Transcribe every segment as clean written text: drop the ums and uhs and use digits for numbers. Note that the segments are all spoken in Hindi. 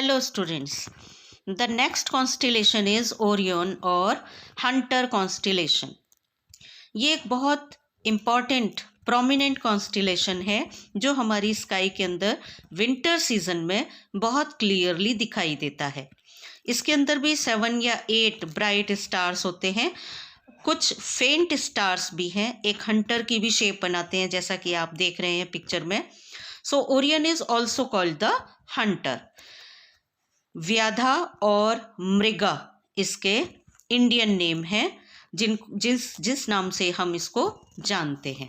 Hello students. The next constellation is Orion और Hunter constellation. ये एक बहुत इम्पॉर्टेंट प्रोमिनेंट कॉन्स्टिलेशन है जो हमारी स्काई के अंदर विंटर सीजन में बहुत क्लियरली दिखाई देता है. इसके अंदर भी 7 या 8 ब्राइट स्टार्स होते हैं. कुछ फेंट स्टार्स भी हैं. एक हंटर की भी शेप बनाते हैं जैसा कि आप देख रहे हैं पिक्चर में. So Orion is also called the hunter. Vyadha और मृगा इसके इंडियन नेम है जिस नाम से हम इसको जानते हैं.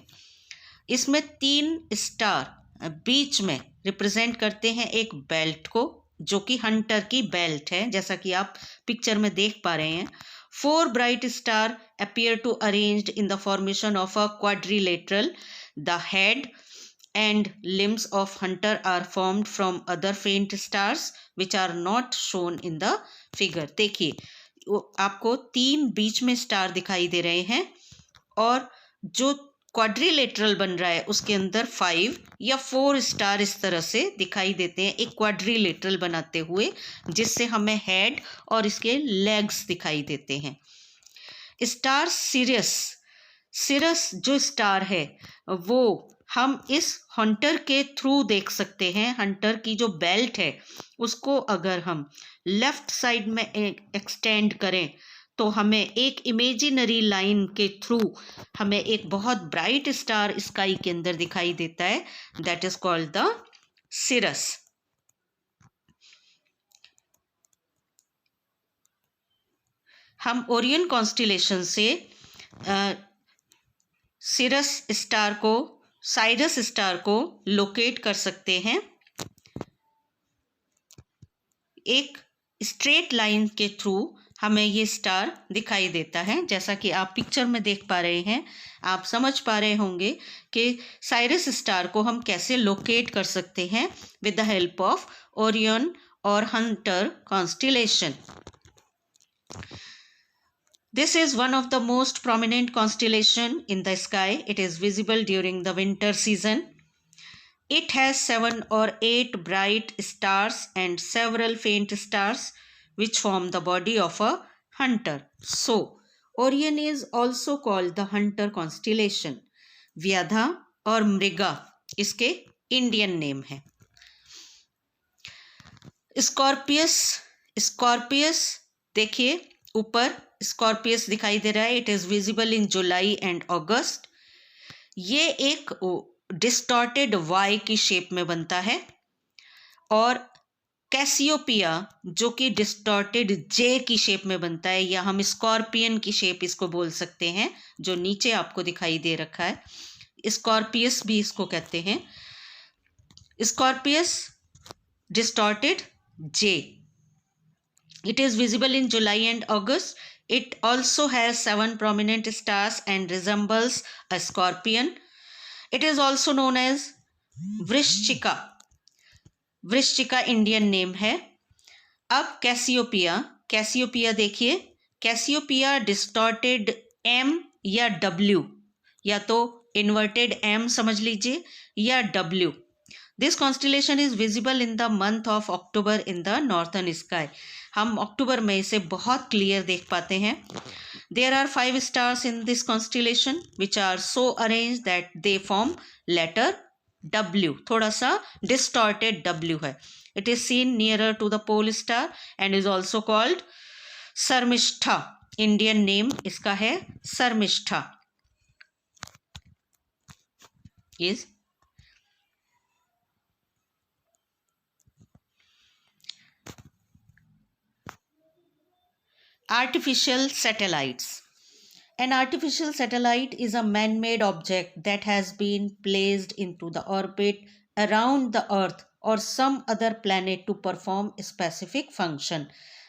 इसमें 3 स्टार बीच में रिप्रेजेंट करते हैं एक बेल्ट को जो कि हंटर की बेल्ट है जैसा कि आप पिक्चर में देख पा रहे हैं. 4 bright star appear to arranged in the formation of a quadrilateral. The head and limbs of hunter are formed from other faint stars which are not shown in the figure. देखिए आपको 3 बीच में स्टार दिखाई दे रहे हैं और जो क्वाड्रिलेटरल बन रहा है उसके अंदर 5 या 4 स्टार इस तरह से दिखाई देते हैं एक क्वाड्रिलेटरल बनाते हुए जिससे हमें हेड और इसके लेग्स दिखाई देते हैं. स्टार सिरस जो स्टार है वो हम इस हंटर के थ्रू देख सकते हैं. हंटर की जो बेल्ट है उसको अगर हम लेफ्ट साइड में एक्सटेंड करें तो हमें एक इमेजिनरी लाइन के थ्रू हमें एक बहुत ब्राइट स्टार स्काई के अंदर दिखाई देता है. दैट इज कॉल्ड द सिरस. हम ओरियन कॉन्स्टिलेशन से साइरस स्टार को लोकेट कर सकते हैं. एक स्ट्रेट लाइन के थ्रू हमें ये स्टार दिखाई देता है जैसा कि आप पिक्चर में देख पा रहे हैं. आप समझ पा रहे होंगे कि साइरस स्टार को हम कैसे लोकेट कर सकते हैं with the help of Orion और hunter constellation. This is one of the most prominent constellation in the sky. It is visible during the winter season. It has 7 or 8 bright stars and several faint stars which form the body of a hunter. So, Orion is also called the hunter constellation. व्याधा और मृगा इसके इंडियन नेम है. स्कॉर्पियस देखिए ऊपर स्कॉर्पियस दिखाई दे रहा है. It is visible in July and August. ये एक डिस्टॉर्टेड वाई की शेप में बनता है और कैसियोपिया जो कि डिस्टॉर्टेड जे की शेप में बनता है या हम स्कॉर्पियन की शेप इसको बोल सकते हैं जो नीचे आपको दिखाई दे रखा है. स्कॉर्पियस भी इसको कहते हैं. Scorpius distorted J. It is visible in July and August. It also has 7 prominent stars and resembles a scorpion. It is also known as Vrishchika. Vrishchika Indian name है. अब कैसियोपिया देखिए. कैसियोपिया डिस्टॉर्टेड एम या डब्ल्यू या तो इन्वर्टेड एम समझ लीजिए या W. This constellation is visible in the month of October in the northern sky. हम अक्टूबर में इसे बहुत क्लियर देख पाते हैं. There are 5 stars in this constellation which are so arranged that they form letter W. थोड़ा सा distorted W है. It is seen nearer to the pole star and is also called Sarmishtha. Indian name इसका है Sarmishtha. Is artificial satellites. An artificial satellite is a man-made object that has been placed into the orbit around the earth or some other planet to perform a specific function.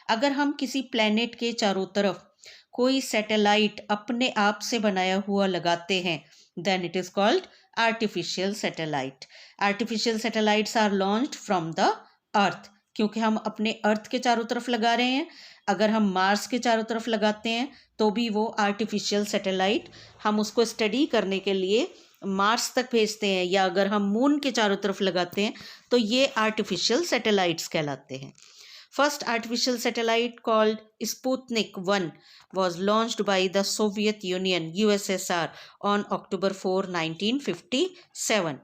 अगर हम किसी प्लैनेट के चारों तरफ कोई सैटेलाइट अपने आप से बनाया हुआ लगाते हैं then it is called artificial satellite. Artificial satellites are launched from the earth. क्योंकि हम अपने अर्थ के चारों तरफ लगा रहे हैं. अगर हम मार्स के चारों तरफ लगाते हैं तो भी वो आर्टिफिशियल सैटेलाइट हम उसको स्टडी करने के लिए मार्स तक भेजते हैं या अगर हम मून के चारों तरफ लगाते हैं तो ये आर्टिफिशियल सैटेलाइट्स कहलाते हैं. First artificial satellite called Sputnik 1 was launched by the Soviet Union USSR on October 4, 1957.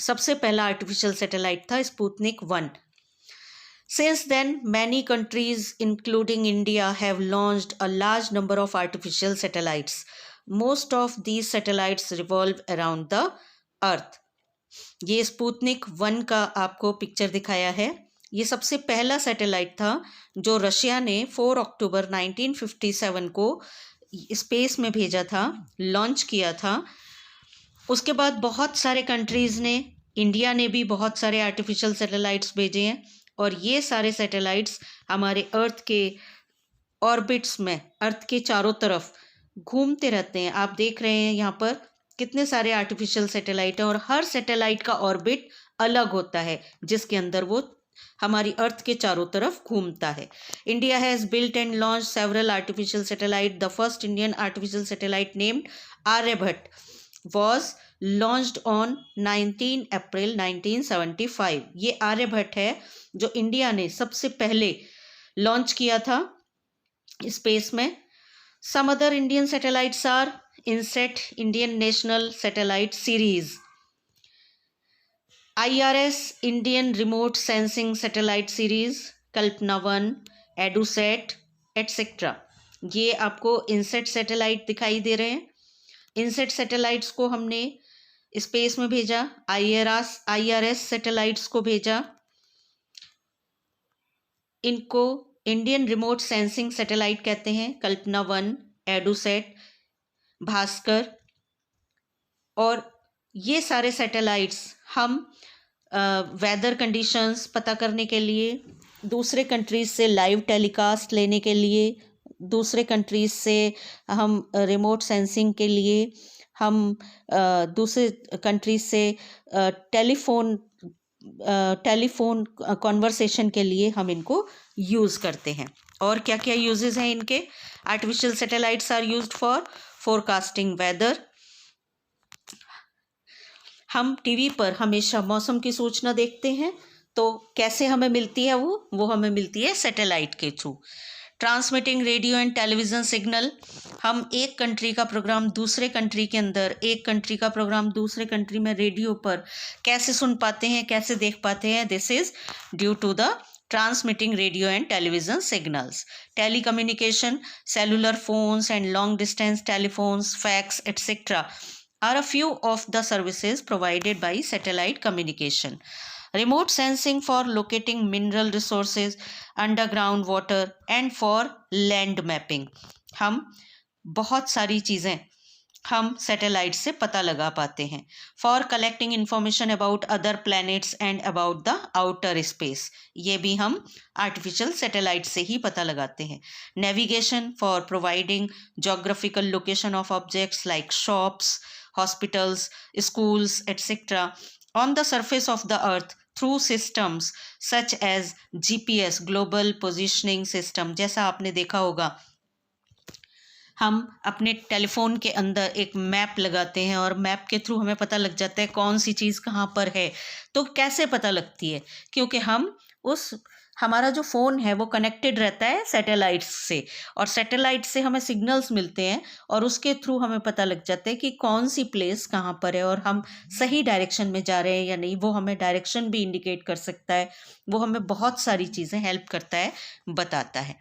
सबसे पहला आर्टिफिशियल सैटेलाइट था Sputnik 1. Since then, many countries, including India, have launched a large number of artificial satellites. Most of these satellites revolve around the Earth. ये स्पुतनिक 1 का आपको पिक्चर दिखाया है. ये सबसे पहला सैटेलाइट था जो रशिया ने 4 अक्टूबर 1957 को स्पेस में भेजा था, लॉन्च किया था. उसके बाद बहुत सारे कंट्रीज़ ने, इंडिया ने भी बहुत सारे आर्टिफिशियल सैटेलाइट्स भेजे हैं और ये सारे सैटेलाइट्स हमारे अर्थ के ऑर्बिट्स में, अर्थ के चारों तरफ घूमते रहते हैं. आप देख रहे हैं यहाँ पर कितने सारे आर्टिफिशियल सैटेलाइट हैं और हर सैटेलाइट का ऑर्बिट अलग होता है जिसके अंदर वो हमारी अर्थ के चारों तरफ घूमता है. India has built and launch several artificial satellite. The first Indian artificial satellite named Aryabhatta was launched on 19 April 1975. ये आर्यभट्ट है जो इंडिया ने सबसे पहले लॉन्च किया था स्पेस में. Some other Indian satellites are INSAT, Indian national satellite series, IRS Indian remote sensing satellite series, Kalpana 1, EDUSAT etcetera. ये आपको इनसेट सैटेलाइट दिखाई दे रहे हैं. इनसेट सैटेलाइट्स को हमने स्पेस में भेजा, IRS सैटेलाइट्स को भेजा. इनको इंडियन रिमोट सेंसिंग सैटेलाइट कहते हैं. कल्पना 1, एडुसेट, भास्कर. और ये सारे सैटेलाइट्स हम वेदर कंडीशंस पता करने के लिए, दूसरे कंट्रीज़ से लाइव टेलीकास्ट लेने के लिए, दूसरे कंट्रीज़ से हम रिमोट सेंसिंग के लिए, हम दूसरे कंट्रीज़ से टेलीफोन कॉन्वर्सेशन के लिए हम इनको यूज़ करते हैं. और क्या क्या यूजेस हैं इनके? Artificial satellites are used for forecasting weather. हम टीवी पर हमेशा मौसम की सूचना देखते हैं, तो कैसे हमें मिलती है वो हमें मिलती है सैटेलाइट के through. Transmitting radio and television signal. हम एक कंट्री का प्रोग्राम दूसरे कंट्री के अंदर, एक कंट्री का प्रोग्राम दूसरे कंट्री में रेडियो पर कैसे सुन पाते हैं, कैसे देख पाते हैं? This is due to the transmitting radio and television signals. Telecommunication, cellular phones and long distance telephones, fax, etc. are a few of the services provided by satellite communication. Remote sensing for locating mineral resources, underground water and for land mapping. हम बहुत सारी चीज़ें हम सैटेलाइट से पता लगा पाते हैं. For collecting information about other planets and about the outer space, ये भी हम आर्टिफिशियल सैटेलाइट से ही पता लगाते हैं. Navigation for providing geographical location of objects like shops, hospitals, schools etcetera on the surface of the earth through systems such as GPS, global positioning system. जैसा आपने देखा होगा, हम अपने टेलीफोन के अंदर एक मैप लगाते हैं और मैप के थ्रू हमें पता लग जाता है कौन सी चीज़ कहाँ पर है. तो कैसे पता लगती है? क्योंकि हमारा जो फ़ोन है वो कनेक्टेड रहता है सैटेलाइट्स से, और सैटेलाइट से हमें सिग्नल्स मिलते हैं और उसके थ्रू हमें पता लग जाता है कि कौन सी प्लेस कहाँ पर है और हम सही डायरेक्शन में जा रहे हैं या नहीं. वो हमें डायरेक्शन भी इंडिकेट कर सकता है, वो हमें बहुत सारी चीज़ें हेल्प करता है, बताता है.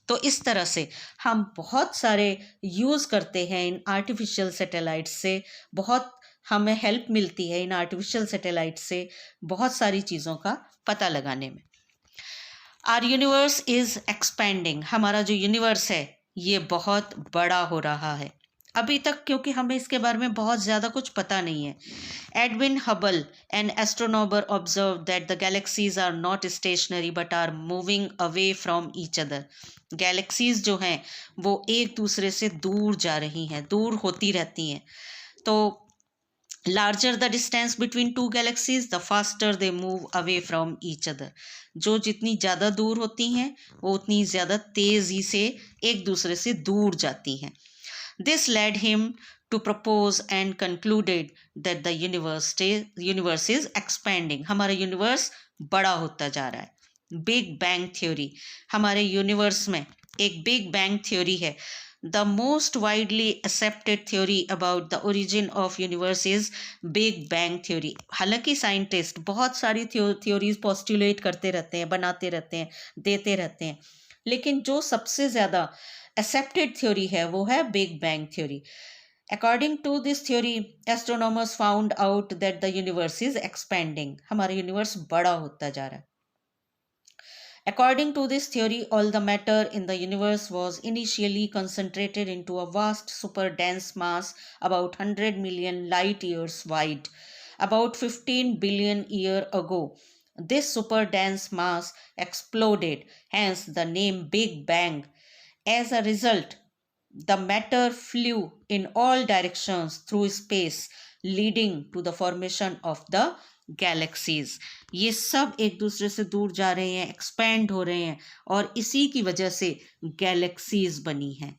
तो इस तरह से हम बहुत सारे यूज़ करते हैं इन आर्टिफिशियल सैटेलाइट से. बहुत हमें हेल्प मिलती है इन आर्टिफिशियल सैटेलाइट से बहुत सारी चीज़ों का पता लगाने में. Our universe is expanding. हमारा जो यूनिवर्स है ये बहुत बड़ा हो रहा है अभी तक, क्योंकि हमें इसके बारे में बहुत ज़्यादा कुछ पता नहीं है. Edwin Hubble, an astronomer, observe that the galaxies are not stationary but are moving away from each other. Galaxies जो हैं वो एक दूसरे से दूर जा रही हैं, दूर होती रहती हैं. तो larger the distance between two galaxies the faster they move away from each other. जो जितनी ज़्यादा दूर होती हैं वो उतनी ज़्यादा तेज़ी से एक दूसरे से दूर जाती हैं. This led him to propose and concluded that the universe is expanding. हमारा यूनिवर्स बड़ा होता जा रहा है. बिग बैंग थ्योरी, हमारे यूनिवर्स में एक बिग बैंग थ्योरी है. The most widely accepted theory about the origin of universe is Big Bang theory. हालांकि साइंटिस्ट बहुत सारी थ्योरीज पोस्टुलेट करते रहते हैं, बनाते रहते हैं, देते रहते हैं, लेकिन जो सबसे ज़्यादा accepted theory है वो है Big Bang theory. According to this theory, astronomers found out that the universe is expanding. हमारा यूनिवर्स बड़ा होता जा रहा है. According to this theory, all the matter in the universe was initially concentrated into a vast super dense mass about 100 million light years wide, about 15 billion years ago. This super dense mass exploded, hence the name Big Bang. As a result, the matter flew in all directions through space, leading to the formation of the galaxies. ये सब एक दूसरे से दूर जा रहे हैं, एक्सपैंड हो रहे हैं, और इसी की वजह से गैलेक्सीज बनी हैं.